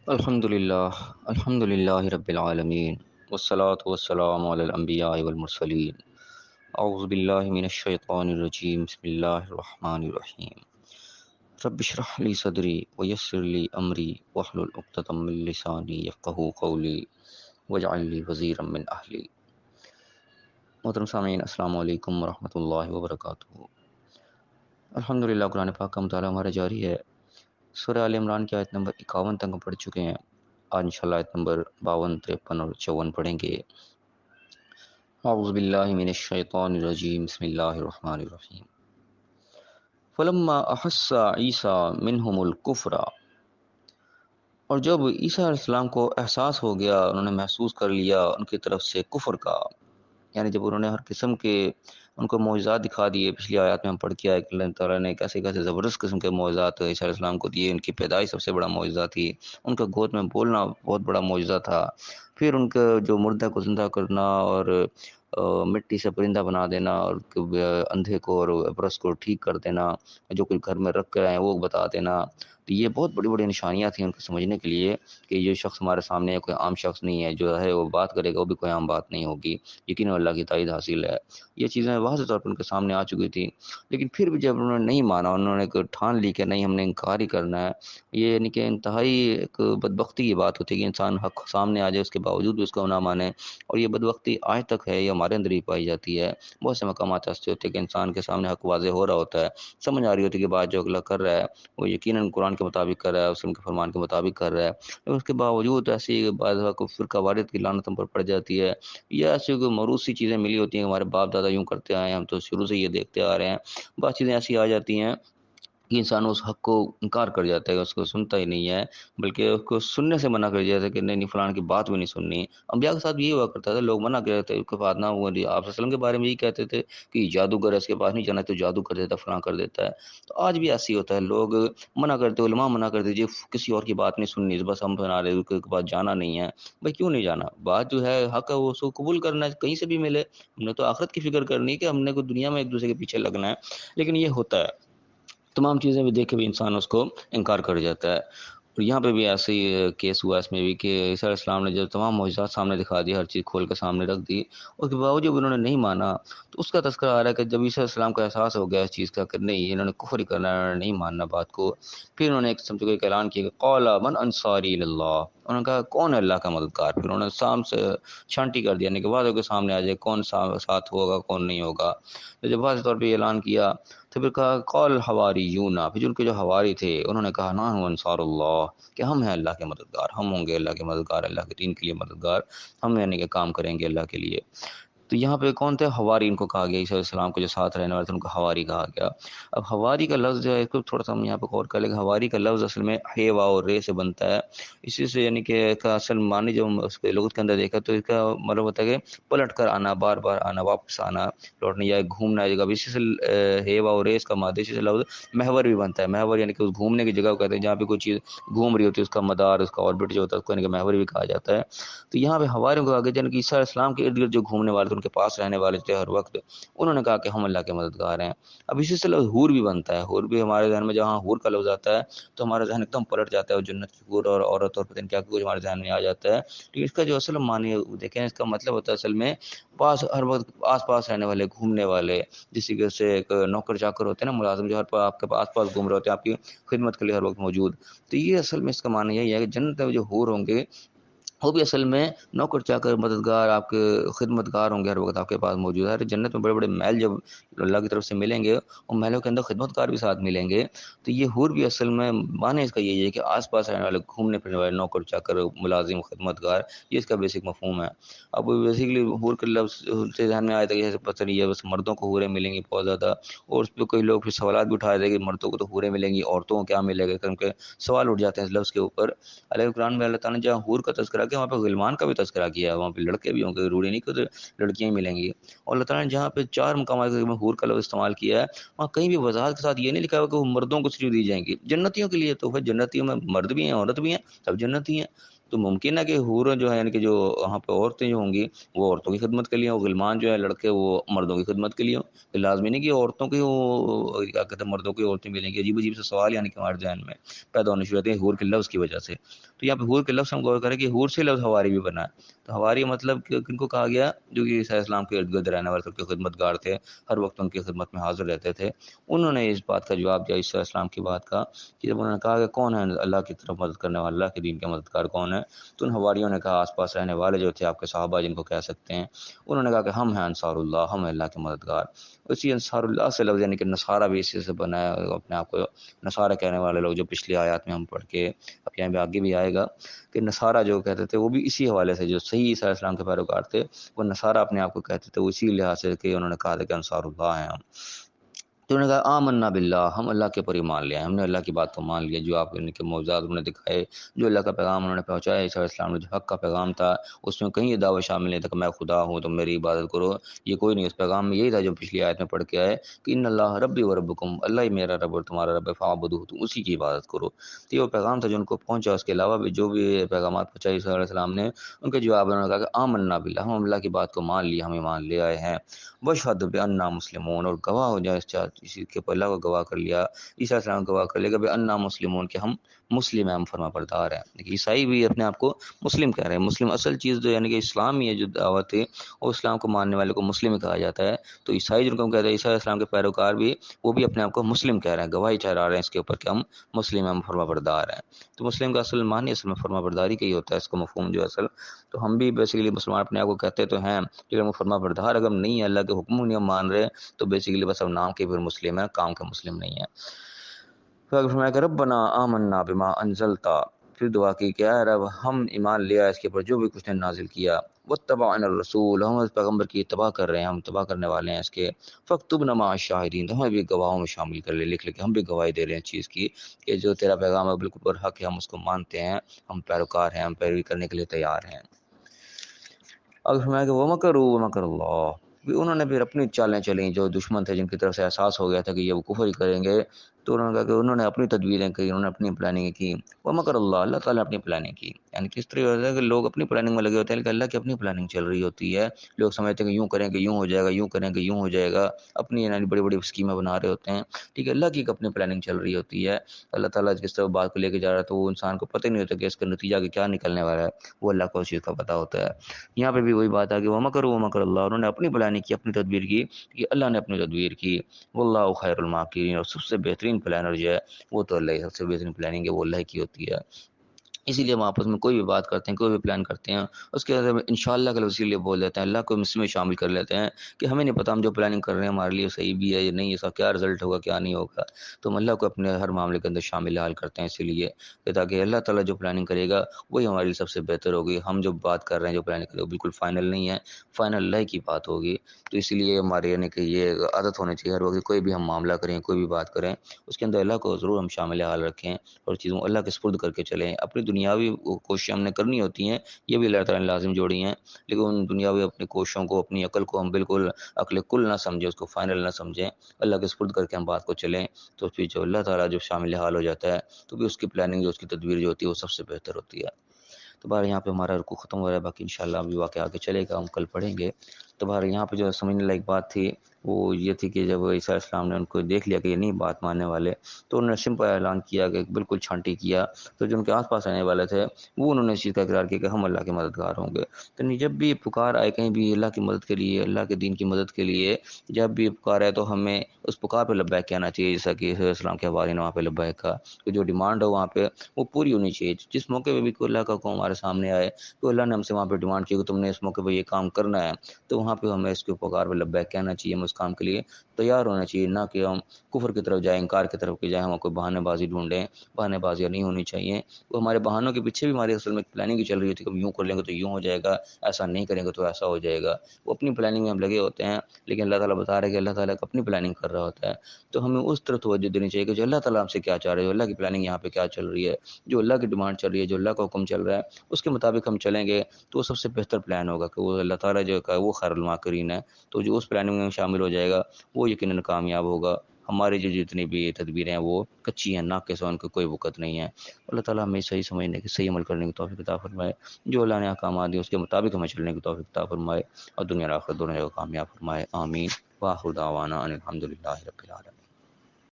الحمد للہ رب العالمین والصلاة والسلام علی الانبیاء والمرسلین اعوذ باللہ من الشیطان الرجیم بسم اللہ الرحمن الرحیم رب اشرح لی صدری ویسر لی امری واحلل عقدۃ من لسانی یفقہوا قولی واجعل لی وزیرا من اہلی۔ محترم سامعین، السلام علیکم ورحمۃ اللہ وبرکاتہ۔ الحمدللہ قرآن پاک کا مطالعہ ہمارا جاری ہے۔ سورہ آل عمران کی آیت نمبر 51 تک ہم پڑھ چکے ہیں۔ آج انشاءاللہ آیت نمبر 52، 53 اور 54 پڑھیں گے۔ اعوذ باللہ من الشیطان الرجیم بسم اللہ الرحمن الرحیم۔ فلما احس عیسیٰ منہم الکفر، اور جب عیسیٰ علیہ السلام کو احساس ہو گیا، انہوں نے محسوس کر لیا ان کی طرف سے کفر کا، یعنی جب انہوں نے ہر قسم کے ان کو معجزات دکھا دیے۔ پچھلی آیات میں ہم پڑھ کے آئے کہ اللہ تعالیٰ نے کیسے کیسے زبردست قسم کے معجزات عیسیٰ علیہ السلام کو دیے۔ ان کی پیدائش سب سے بڑا معجزہ تھی، ان کا گود میں بولنا بہت بڑا معجزہ تھا، پھر ان کا جو مردہ کو زندہ کرنا اور مٹی سے پرندہ بنا دینا، اور اندھے کو اور ابرص کو ٹھیک کر دینا، جو کچھ گھر میں رکھ کر آئے وہ بتا دینا۔ تو یہ بہت بڑی بڑی نشانیاں تھیں ان کو سمجھنے کے لیے کہ یہ شخص ہمارے سامنے ہے، کوئی عام شخص نہیں ہے، جو ہے وہ بات کرے گا وہ بھی کوئی عام بات نہیں ہوگی، یقیناً اللہ کی تائید حاصل ہے۔ یہ چیزیں واضح طور پر ان کے سامنے آ چکی تھیں، لیکن پھر بھی جب انہوں نے نہیں مانا، انہوں نے ٹھان لی کہ نہیں، ہم نے انکار ہی کرنا ہے۔ یہ یعنی کہ انتہائی ایک بدبختی کی بات ہوتی ہے کہ انسان حق سامنے آ جائے، اس کے باوجود بھی اس کو نہ مانے، اور یہ بدبختی آج تک ہے، یہ ہمارے اندر ہی پائی جاتی ہے۔ بہت سے مقامات ایسے ہوتے ہیں کہ انسان کے سامنے حق واضح ہو رہا ہوتا ہے، سمجھ آ رہی ہوتی ہے کہ بات جو اگلا کر رہا ہے وہ یقیناً قرآن کے مطابق کر رہا ہے، اسلام کے فرمان کے مطابق کر رہا ہے، لیکن اس کے باوجود ایسی بعض کو فرقہ واریت کی لعنت ہم پر پڑ جاتی ہے، یا ایسی کوئی موروثی چیزیں ملی ہوتی ہیں کہ ہمارے باپ دادا یوں کرتے آئے ہیں، ہم تو شروع سے یہ دیکھتے آ رہے ہیں۔ بعض چیزیں ایسی آ جاتی ہیں کہ انسان اس حق کو انکار کر جاتا ہے، اس کو سنتا ہی نہیں ہے، بلکہ اس کو سننے سے منع کر جاتا ہے کہ نہیں نہیں، فلان کی بات بھی نہیں سننی۔ انبیاء کے ساتھ بھی یہ ہوا کرتا تھا، لوگ منع کر دیتے تھے، اس کے بعد نہ وہ آپ صلی اللہ علیہ وسلم کے بارے میں یہی کہتے تھے کہ جادوگر ہے، اس کے پاس نہیں جانا، تو جادو کر دیتا، فلاں کر دیتا ہے۔ تو آج بھی ایسی ہوتا ہے، لوگ منع کرتے، علماء منع کر دیجیے، کسی اور کی بات نہیں سننی، بس ہم بنا رہے کے بعد جانا نہیں ہے۔ بھائی کیوں نہیں جانا؟ بات جو ہے حق ہے، وہ اس کو قبول کرنا ہے، کہیں سے بھی ملے۔ ہم نے تو آخرت کی فکر کرنی ہے کہ ہم نے کوئی دنیا میں ایک دوسرے کے پیچھے لگنا ہے، لیکن یہ ہوتا ہے، تمام چیزیں بھی دیکھ کے بھی انسان اس کو انکار کر جاتا ہے۔ اور یہاں پہ بھی ایسے ہی کیس ہوا اس میں بھی کہ عیسیٰ علیہ السلام نے جب تمام معجزات سامنے دکھا دی، ہر چیز کھول کے سامنے رکھ دی، اس کے باوجود انہوں نے نہیں مانا، تو اس کا تذکرہ آ رہا ہے کہ جب عیسیٰ علیہ السلام کو احساس ہو گیا اس چیز کا کہ نہیں، انہوں نے کفر ہی کرنا ہے، انہوں نے نہیں ماننا بات کو، پھر انہوں نے ایک سمجھو ایک اعلان کیا کہ قال من انصاری اللہ، انہوں نے کہا کون ہے اللہ کا مددگار، پھر انہوں نے سام سے چھانٹی کر دیا، کہ بعد کے سامنے آ جائے کون ساتھ ہوگا کون نہیں ہوگا۔ تو جب واضح طور پہ اعلان کیا تو پھر کہا قال الحواریون، پھر ان کے جو حواری تھے انہوں نے کہا نحن انصار اللہ، کہ ہم ہیں اللہ کے مددگار، ہم ہوں گے اللہ کے مددگار، اللہ کے دین کے لیے مددگار، ہم یعنی کہ کام کریں گے اللہ کے لیے۔ تو یہاں پہ کون تھے؟ حواری، ان کو کہا گیا، عیسیٰ علیہ السلام کو جو ساتھ رہنے والے تھے ان کو حواری کہا گیا۔ اب حواری کا لفظ جو ہے اس کو تھوڑا سا ہم یہاں پہ غور کر لیں کہ حواری کا لفظ اصل میں ہے واو اور رے سے بنتا ہے، اسی سے یعنی کہ کا اصل معنی جو اس کے لغت کے اندر دیکھا تو اس کا مطلب ہوتا ہے کہ پلٹ کر آنا، بار بار آنا، واپس آنا، لوٹنے یا گھومنا ہے جگہ۔ اب اسی سے ہے واو اور رے اس کا مادہ، اسی سے لفظ محور بھی بنتا ہے۔ محور یعنی کہ اس گھومنے کی جگہ کو کہتے ہیں، جہاں پہ کوئی چیز گھوم رہی ہوتی ہے، اس کا مدار، اس کا آربٹ جو ہوتا ہے اس کو یعنی کہ محور بھی کہا جاتا ہے۔ تو یہاں پہ حواریوں کو آگے جن کی عیسیٰ علیہ السلام کے ارد گرد جو گھومنے والے تھے، ان کے پاس رہنے والے تھے ہر وقت، انہوں نے کہا کہ ہم اللہ کے مددگار ہیں۔ اب اسی سے لفظ حور بھی بنتا ہے، حور بھی ہمارے ذہن میں جہاں حور کا لفظ آتا ہے تو ہمارا ذہن ایک دم پلٹ جاتا ہے، اور جنت کی حور اور عورت اور پتہ نہیں کیا کچھ ہمارے ذہن میں آ جاتا ہے۔ لیکن اس کا جو اصل معنی دیکھیں، اس کا مطلب ہوتا ہے اصل میں پاس، ہر وقت آس پاس رہنے والے، گھومنے والے، جس طریقے سے ایک نوکر چاکر ہوتے ہیں نا، ملازم جو ہر آپ کے آس پاس گھوم رہے ہوتے ہیں، آپ کی خدمت کے لیے ہر وقت موجود۔ تو یہ اصل میں اس کا معنی یہی ہے کہ جنت میں جو حور ہوں گے وہ بھی اصل میں نوکر چاکر، مددگار، آپ کے خدمتگار ہوں گے، ہر وقت آپ کے پاس موجود ہے۔ جنت میں بڑے بڑے محل جب اللہ کی طرف سے ملیں گے، ان محلوں کے اندر خدمتگار بھی ساتھ ملیں گے۔ تو یہ حور بھی اصل میں معنی اس کا یہی ہے کہ آس پاس رہنے والے، گھومنے پھرنے والے، نوکر چاکر، ملازم، خدمتگار، یہ اس کا بیسک مفہوم ہے۔ اب بیسکلی حور کے لفظ سے ذہن میں آیا تھا کہ جیسے پتہ نہیں ہے بس مردوں کو حوریں ملیں گی بہت زیادہ، اور اس پہ کئی لوگ پھر سوالات بھی اٹھائے تھے کہ مردوں کو تو حوریں ملیں گی، عورتوں کو کیا ملے گا، کیونکہ سوال اٹھ جاتے ہیں اس لفظ کے اوپر۔ علیہ قرآن میں اللہ تعالیٰ نے جہاں حور کا تذکرہ کیا، وہاں پہ غلمان کا بھی تذکرہ کیا ہے، وہاں پہ لڑکے بھی ہوں گے، ضروری نہیں کہ لڑکیاں ہی ملیں گی۔ اور اللہ تعالیٰ نے جہاں پہ 4 مقامات میں حور کا لفظ استعمال کیا ہے، وہاں کہیں بھی وضاحت کے ساتھ یہ نہیں لکھا ہوا کہ وہ مردوں کو صرف دی جائیں گی، جنتیوں کے لیے تو ہے، جنتیوں میں مرد بھی ہیں، عورت بھی ہیں، سب جنتی ہیں۔ تو ممکن ہے کہ حور جو ہے یعنی کہ جو وہاں پہ عورتیں جو ہوں گی وہ عورتوں کی خدمت کے لیے ہوں، غلمان جو ہے لڑکے وہ مردوں کی خدمت کے لیے ہوں. کہ لازمی نہیں کہ عورتوں کی وہ کیا کہتے ہیں مردوں کی عورتیں ملیں گی. عجیب عجیب سے سوال یعنی کہ ہمارے ذہن میں پیدا ہونے شروع ہوتے ہیں حور کے لفظ کی وجہ سے. تو یہاں پہ حور کے لفظ ہم غور کریں کہ حور سے لفظ حواری بھی بنا ہے. تو حواری مطلب کہ کن کو کہا گیا؟ جو کہ عیسیٰ اسلام کے ارد گرد رہنے والے سب کے خدمت گار تھے، ہر وقت ان کی خدمت میں حاضر رہتے تھے. انہوں نے اس بات کا جواب دیا عیسیٰ اسلام کی بات کا کہ جب انہوں نے کہا کہ کون ہے اللہ کی طرف مدد کرنے والا، اللہ کے دین کے مددگار کون ہے، تو ان حواریوں نے کہا، آس پاس رہنے والے جو تھے آپ کے صحابہ جن کو کہہ سکتے ہیں، انہوں نے کہا کہ ہم ہیں انصار اللہ، ہم ہیں اللہ کے مددگار. اسی انصار اللہ سے لفظ یعنی کہ نصارہ بھی اسی سے بنایا اپنے آپ کو نصارہ کہنے والے لوگ، جو پچھلی آیات میں ہم پڑھ کے اب یہاں پہ آگے بھی آئے گا کہ نصارہ جو کہتے تھے وہ بھی اسی حوالے سے، جو صحیح عیسیٰ السلام کے پیروکار تھے وہ نصارہ اپنے آپ کو کہتے تھے، وہ اسی لحاظ سے کہ انہوں نے کہا تھا کہ انصار اللہ ہیں ہم. تو انہوں نے کہا آمنا باللہ، ہم اللہ کے اوپر ایمان لیا، ہم نے اللہ کی بات کو مان لیا جو آپ کے معجزات انہوں نے دکھائے، جو اللہ کا پیغام انہوں نے پہنچایا عیسیٰ علیہ السلام نے، جو حق کا پیغام تھا اس میں کہیں یہ دعویٰ شامل نہیں تھا کہ میں خدا ہوں تو میری عبادت کرو، یہ کوئی نہیں. اس پیغام میں یہی تھا جو پچھلی آیت میں پڑھ کے آئے کہ ان اللہ ربی و ربکم، اللہ ہی میرا رب اور تمہارا رب ہے، فاعبدوہ، تم اسی کی عبادت کرو. تو یہ وہ پیغام تھا جو ان کو پہنچا. اس کے علاوہ بھی جو بھی پیغامات پہنچائے عیسیٰ علیہ السلام نے، ان کے جواب انہوں نے کہا کہ آمنا باللہ، ہم اللہ کی بات کو مان لیا، ہم ایمان لے آئے ہیں. واشہد بأننا مسلمون، اور گواہ ہو جائے اس چیز کے اوپر، اللہ کو گواہ کر لیا، عیسیٰ علیہ السلام کو گواہ کر لیا کہ بأننا مسلمون، کہ ہم مسلم ہیں، ہم فرما بردار ہیں. لیکن عیسائی بھی اپنے آپ کو مسلم کہہ رہے ہیں. مسلم اصل چیز جو یعنی کہ اسلام ہی ہے، جو دعوت ہے اور اسلام کو ماننے والے کو مسلم کہا جاتا ہے. تو عیسائی جن کو ہم کہتے ہیں عیسیٰ علیہ السلام کے پیروکار بھی، وہ بھی اپنے آپ کو مسلم کہہ رہے ہیں، گواہی ٹھہرا رہے ہیں اس کے اوپر کہ ہم مسلم ہیں، ہم فرما بردار ہیں. تو مسلم کا اصل معنی اصل میں فرما برداری کا ہی ہوتا ہے، اس کا مفہوم جو ہے اصل. تو ہم بھی بیسیکلی مسلمان اپنے آپ کو کہتے تو ہیں، لیکن ہم فرما بردار اگر ہم نہیں ہے، اللہ کے حکم نہیں ہم مان رہے، تو بیسیکلی بس ہم نام کے پھر مسلم ہیں، کام کے مسلم نہیں ہیں. پھر فرمایا کہ ربنا آمنا بما انزلتا، پھر دعا کی کہ اے رب ہم ایمان لیا اس کے اوپر جو بھی کچھ نے نازل کیا، واتبعنا الرسول، ہم اس پیغمبر کی اتباع کر رہے ہیں، ہم اتباع کرنے والے ہیں اس کے، فاکتبنا مع الشاہدین، تو ہمیں بھی گواہوں میں شامل کر لے، لکھ لے کے ہم بھی گواہی دے رہے ہیں اس چیز کی کہ جو تیرا پیغام ہے بالکل پر حق ہے، ہم اس کو مانتے ہیں، ہم پیروکار ہیں، ہم پیروی کرنے کے لیے تیار ہیں. اب فرمایا کہ وَمَكَرُوا وَمَكَرَ اللَّهُ، بھی انہوں نے پھر اپنی چالیں چلیں، جو دشمن تھے جن کی طرف سے احساس ہو گیا تھا کہ یہ وہ کفر ہی کریں گے، تو انہوں نے کہا کہ انہوں نے اپنی تدبیریں کی، انہوں نے اپنی پلاننگ کی. وَمَكَرَ اللَّهُ، اللہ تعالیٰ نے اپنی پلاننگ کی. یعنی کس طرح ہوتا ہے کہ لوگ اپنی پلاننگ میں لگے ہوتے ہیں لیکن اللہ کی اپنی پلاننگ چل رہی ہوتی ہے. لوگ سمجھتے ہیں کہ یوں کریں کہ یوں ہو جائے گا، یوں کریں کہ یوں ہو جائے گا، اپنی یعنی بڑی بڑی اسکیمیں بنا رہے ہوتے ہیں. ٹھیک ہے، اللہ کی ایک اپنی پلاننگ چل رہی ہوتی ہے. اللہ تعالیٰ جس طرح بات کو لے کے جا رہا ہے تو وہ انسان کو پتہ نہیں ہوتا کہ اس کا نتیجہ کیا نکلنے والا ہے، وہ اللہ کو اس چیز کا پتہ ہوتا ہے. یہاں پہ بھی وہی بات ہے کہ وَمَكَرُوا وَمَكَرَ اللَّهُ، انہوں نے اپنی پلاننگ کی، اپنی تدبیر کی، کہ اللہ نے اپنی تدبیر کی. واللہ خیر الماکرین، اور سب سے بہترین پلانر جو ہے وہ تو اللہ ہی، سب سے بہترین پلاننگ ہے وہ اللہ کی ہوتی ہے. اسی لیے ہم آپس میں کوئی بھی بات کرتے ہیں، کوئی بھی پلان کرتے ہیں، اس کے اندر انشاءاللہ کے لفظ اسی لیے بول دیتے ہیں، اللہ کو اس میں شامل کر لیتے ہیں کہ ہمیں نہیں پتہ ہم جو پلاننگ کر رہے ہیں ہمارے لیے صحیح بھی ہے یا نہیں، اس کا کیا رزلٹ ہوگا کیا نہیں ہوگا. تو ہم اللہ کو اپنے ہر معاملے کے اندر شامل حال کرتے ہیں، اسی لیے کہ تاکہ اللہ تعالیٰ جو پلاننگ کرے گا وہی ہمارے لیے سب سے بہتر ہوگی. ہم جو بات کر رہے ہیں، جو پلاننگ کرے گا وہ بالکل فائنل نہیں ہے، فائنل اللہ کی بات ہوگی. تو اسی لیے ہمارے یعنی کہ یہ عادت ہونی چاہیے ہر وقت کوئی بھی ہم معاملہ کریں، کوئی بھی بات کریں، اس کے اندر اللہ کو ضرور ہم شامل حال رکھیں اور چیزوں اللہ کے سپرد کر کے چلیں. اپنی دنیاوی کوششیں ہم نے کرنی ہوتی ہیں، یہ بھی اللہ تعالیٰ نے لازم جوڑی ہیں، لیکن ان دنیاوی اپنی کوششوں کو، اپنی عقل کو ہم بالکل عقل کل نہ سمجھیں، اس کو فائنل نہ سمجھیں، اللہ کے سپرد کر کے ہم بات کو چلیں. تو پھر جو اللہ تعالیٰ جو شامل حال ہو جاتا ہے تو پھر اس کی پلاننگ جو اس کی تدبیر جو ہوتی ہے وہ سب سے بہتر ہوتی ہے. تو بہر یہاں پہ ہمارا رکوع ختم ہو رہا ہے، باقی انشاءاللہ ابھی واقعہ آگے چلے گا، ہم کل پڑھیں گے. تو بہر یہاں پہ جو سمجھنے لائق بات تھی وہ یہ تھی کہ جب عیسیٰ علیہ السلام نے ان کو دیکھ لیا کہ یہ نہیں بات ماننے والے، تو انہوں نے سمپل اعلان کیا کہ بالکل چھانٹی کیا. تو جو ان کے آس پاس رہنے والے تھے وہ انہوں نے اس چیز کا اقرار کیا کہ ہم اللہ کے مددگار ہوں گے. تو جب بھی پکار آئے کہیں بھی اللہ کی مدد کے لیے، اللہ کے دین کی مدد کے لیے، جب بھی پکار آئے تو ہمیں اس پکار پہ لبیک کہنا چاہیے، جیسا کہ عیسیٰ علیہ السلام کے حوالے نے وہاں پہ لبیک کہا کہ جو ڈیمانڈ ہو وہاں پہ وہ پوری ہونی چاہیے. جس موقع پہ بھی کوئی اللہ کا حکم ہمارے سامنے آئے تو اللہ نے ہم سے وہاں پہ ڈیمانڈ کی کہ تم نے اس موقع پہ یہ کام کرنا ہے، تو وہاں پہ ہمیں اس کے پکار پہ لبیک کہنا چاہیے، ہم اس کام کے لیے تیار ہونا چاہیے، نہ کہ ہم کفر کی طرف جائیں، انکار کی طرف جائیں، ہم کوئی بہانے بازی ڈھونڈیں. بہانے بازیاں نہیں ہونی چاہیے. وہ ہمارے بہانوں کے پیچھے بھی ہماری اصل میں پلاننگ ہی چل رہی ہوتی ہے کہ ہم یوں کر لیں گے تو یوں ہو جائے گا، ایسا نہیں کریں گے تو ایسا ہو جائے گا. وہ اپنی پلاننگ میں ہم لگے ہوتے ہیں، لیکن اللہ تعالیٰ بتا رہے ہیں کہ اللہ تعالیٰ اپنی پلاننگ کر رہا ہوتا ہے. تو ہمیں اس طرف توجہ دینی چاہیے کہ جو اللہ تعالیٰ ہم سے کیا چاہ رہے ہیں، جو اللہ کی پلاننگ یہاں پہ کیا چل رہی ہے، جو اللہ کی ڈیمانڈ چل رہی ہے، جو اللہ کا حکم چل رہا ہے، اس کے مطابق ہم چلیں گے تو وہ سب سے بہتر پلان ہوگا کہ وہ اللہ تعالیٰ جو ہے وہ خیر الماکرین ہے. تو جو اس پلاننگ میں شامل ہو جائے گا وہ یقیناً کامیاب ہوگا. ہماری جو جتنی بھی تدبیریں ہیں وہ کچی ہیں، ناقص ہیں، ان کو کوئی وقت نہیں ہے۔ اللہ تعالیٰ ہمیں صحیح سمجھنے کی، صحیح عمل کرنے کی توفیق عطا فرمائے، جو اللہ نے احکامات دیے اس کے مطابق ہمیں چلنے کی توفیق عطا فرمائے، اور دنیا اور آخرت دونوں جگہ کامیاب فرمائے، آمین۔ وآخر دعوانا ان الحمد للہ رب العالمین۔